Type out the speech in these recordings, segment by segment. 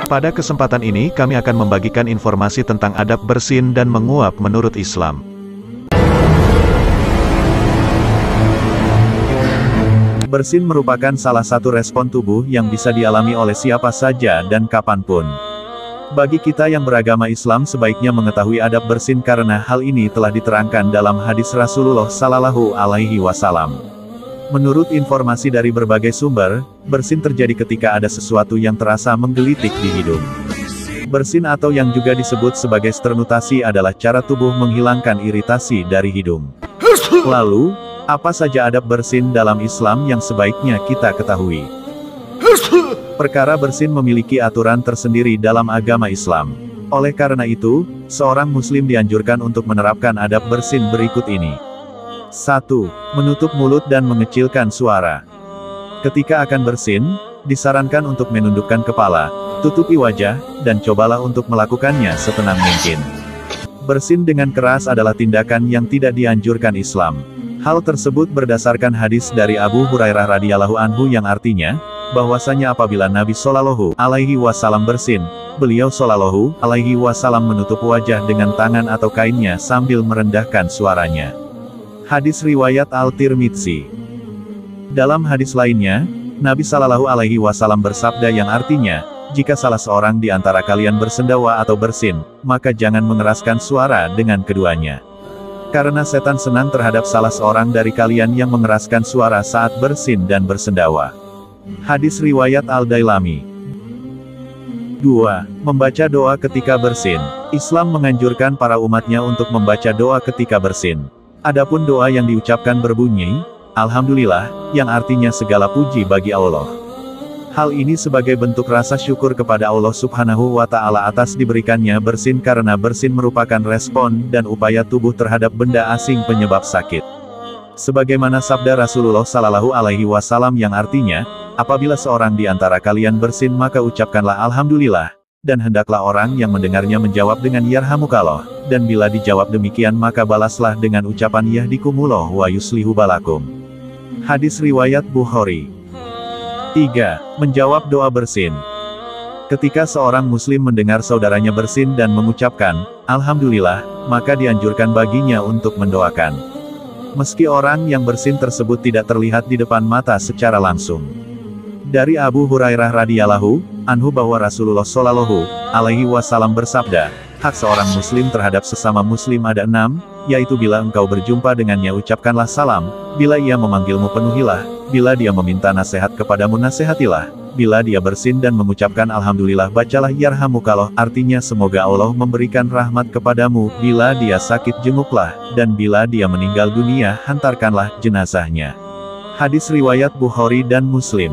Pada kesempatan ini kami akan membagikan informasi tentang adab bersin dan menguap menurut Islam. Bersin merupakan salah satu respon tubuh yang bisa dialami oleh siapa saja dan kapanpun. Bagi kita yang beragama Islam sebaiknya mengetahui adab bersin karena hal ini telah diterangkan dalam hadis Rasulullah Sallallahu Alaihi Wasallam. Menurut informasi dari berbagai sumber, bersin terjadi ketika ada sesuatu yang terasa menggelitik di hidung. Bersin atau yang juga disebut sebagai sternutasi adalah cara tubuh menghilangkan iritasi dari hidung. Lalu, apa saja adab bersin dalam Islam yang sebaiknya kita ketahui? Perkara bersin memiliki aturan tersendiri dalam agama Islam. Oleh karena itu, seorang muslim dianjurkan untuk menerapkan adab bersin berikut ini. 1. Menutup mulut dan mengecilkan suara. Ketika akan bersin, disarankan untuk menundukkan kepala, tutupi wajah, dan cobalah untuk melakukannya setenang mungkin. Bersin dengan keras adalah tindakan yang tidak dianjurkan Islam. Hal tersebut berdasarkan hadis dari Abu Hurairah radhiyallahu anhu yang artinya, bahwasanya apabila Nabi Shallallahu Alaihi Wasallam bersin, beliau Shallallahu Alaihi Wasallam menutup wajah dengan tangan atau kainnya sambil merendahkan suaranya. Hadis riwayat Al-Tirmidzi. Dalam hadis lainnya, Nabi Shallallahu Alaihi Wasallam bersabda yang artinya, jika salah seorang di antara kalian bersendawa atau bersin, maka jangan mengeraskan suara dengan keduanya. Karena setan senang terhadap salah seorang dari kalian yang mengeraskan suara saat bersin dan bersendawa. Hadis riwayat Al-Dailami. 2. Membaca doa ketika bersin. Islam menganjurkan para umatnya untuk membaca doa ketika bersin. Adapun doa yang diucapkan berbunyi, Alhamdulillah, yang artinya segala puji bagi Allah. Hal ini sebagai bentuk rasa syukur kepada Allah Subhanahu wa Ta'ala atas diberikannya bersin karena bersin merupakan respon dan upaya tubuh terhadap benda asing penyebab sakit. Sebagaimana sabda Rasulullah Sallallahu Alaihi Wasallam yang artinya, apabila seorang di antara kalian bersin maka ucapkanlah Alhamdulillah, dan hendaklah orang yang mendengarnya menjawab dengan Yarhamukallah, dan bila dijawab demikian maka balaslah dengan ucapan Yahdikumullah wa yuslihu balakum. Hadis riwayat Bukhari. 3. Menjawab doa bersin. Ketika seorang muslim mendengar saudaranya bersin dan mengucapkan Alhamdulillah, maka dianjurkan baginya untuk mendoakan. Meski orang yang bersin tersebut tidak terlihat di depan mata secara langsung. Dari Abu Hurairah radhiyallahu anhu bahwa Rasulullah Shallallahu Alaihi Wasallam bersabda, hak seorang muslim terhadap sesama muslim ada 6, yaitu bila engkau berjumpa dengannya ucapkanlah salam, bila ia memanggilmu penuhilah, bila dia meminta nasihat kepadamu nasihatilah, bila dia bersin dan mengucapkan Alhamdulillah bacalah Yarhamukallah, artinya semoga Allah memberikan rahmat kepadamu, bila dia sakit jenguklah, dan bila dia meninggal dunia hantarkanlah jenazahnya. Hadis riwayat Bukhari dan Muslim.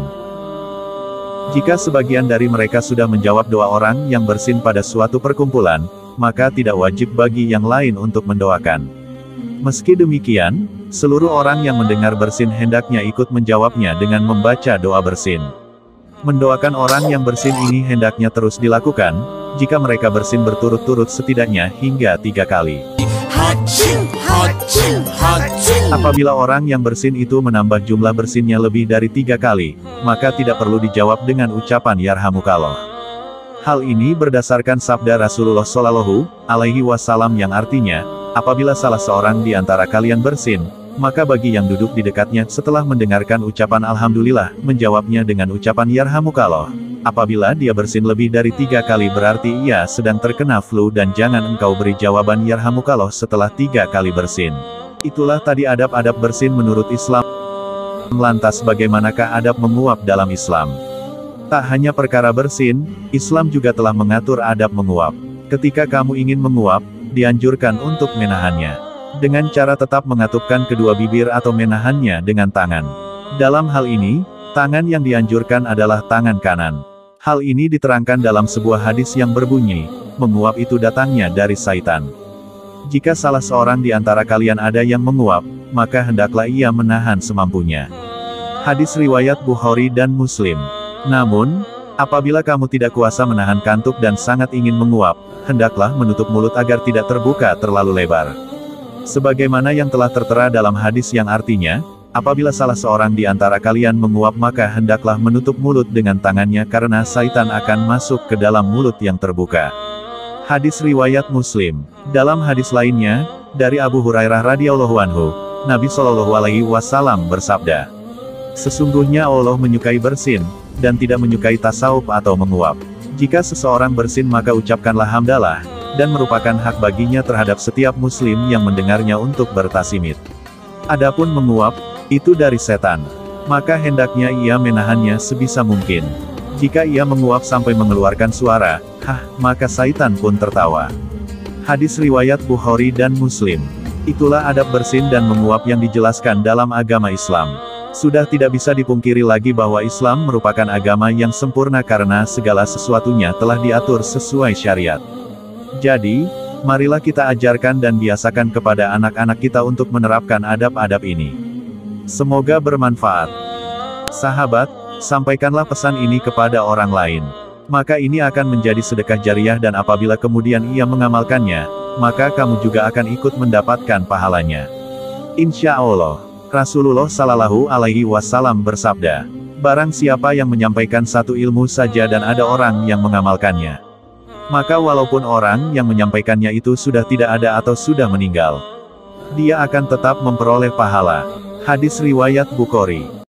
Jika sebagian dari mereka sudah menjawab doa orang yang bersin pada suatu perkumpulan, maka tidak wajib bagi yang lain untuk mendoakan. Meski demikian, seluruh orang yang mendengar bersin hendaknya ikut menjawabnya dengan membaca doa bersin. Mendoakan orang yang bersin ini hendaknya terus dilakukan, jika mereka bersin berturut-turut setidaknya hingga 3 kali. Apabila orang yang bersin itu menambah jumlah bersinnya lebih dari 3 kali, maka tidak perlu dijawab dengan ucapan Yarhamukallah. Hal ini berdasarkan sabda Rasulullah Shallallahu Alaihi Wasallam yang artinya, apabila salah seorang di antara kalian bersin, maka bagi yang duduk di dekatnya setelah mendengarkan ucapan Alhamdulillah, menjawabnya dengan ucapan Yarhamukallah. Apabila dia bersin lebih dari 3 kali berarti ia sedang terkena flu dan jangan engkau beri jawaban Yarhamukallah setelah 3 kali bersin. Itulah tadi adab-adab bersin menurut Islam. Lantas bagaimanakah adab menguap dalam Islam? Tak hanya perkara bersin, Islam juga telah mengatur adab menguap. Ketika kamu ingin menguap, dianjurkan untuk menahannya. Dengan cara tetap mengatupkan kedua bibir atau menahannya dengan tangan. Dalam hal ini, tangan yang dianjurkan adalah tangan kanan. Hal ini diterangkan dalam sebuah hadis yang berbunyi, menguap itu datangnya dari syaitan. Jika salah seorang di antara kalian ada yang menguap, maka hendaklah ia menahan semampunya. Hadis riwayat Bukhari dan Muslim. Namun, apabila kamu tidak kuasa menahan kantuk dan sangat ingin menguap, hendaklah menutup mulut agar tidak terbuka terlalu lebar. Sebagaimana yang telah tertera dalam hadis yang artinya, Apabila salah seorang di antara kalian menguap maka hendaklah menutup mulut dengan tangannya karena syaitan akan masuk ke dalam mulut yang terbuka. Hadis riwayat Muslim. Dalam hadis lainnya, dari Abu Hurairah radhiyallahu anhu, Nabi Shallallahu alaihi wasallam bersabda, "Sesungguhnya Allah menyukai bersin, dan tidak menyukai tasawuf atau menguap. Jika seseorang bersin maka ucapkanlah hamdalah, dan merupakan hak baginya terhadap setiap muslim yang mendengarnya untuk bertasimit. Adapun menguap, itu dari setan. Maka hendaknya ia menahannya sebisa mungkin. Jika ia menguap sampai mengeluarkan suara, maka syaitan pun tertawa." Hadis riwayat Bukhari dan Muslim. Itulah adab bersin dan menguap yang dijelaskan dalam agama Islam. Sudah tidak bisa dipungkiri lagi bahwa Islam merupakan agama yang sempurna karena segala sesuatunya telah diatur sesuai syariat. Jadi, marilah kita ajarkan dan biasakan kepada anak-anak kita untuk menerapkan adab-adab ini. Semoga bermanfaat. Sahabat, sampaikanlah pesan ini kepada orang lain. Maka ini akan menjadi sedekah jariah dan apabila kemudian ia mengamalkannya, maka kamu juga akan ikut mendapatkan pahalanya. Insya Allah. Rasulullah Shallallahu alaihi wasallam bersabda, "Barang siapa yang menyampaikan satu ilmu saja dan ada orang yang mengamalkannya, maka walaupun orang yang menyampaikannya itu sudah tidak ada atau sudah meninggal, dia akan tetap memperoleh pahala." Hadis riwayat Bukhari.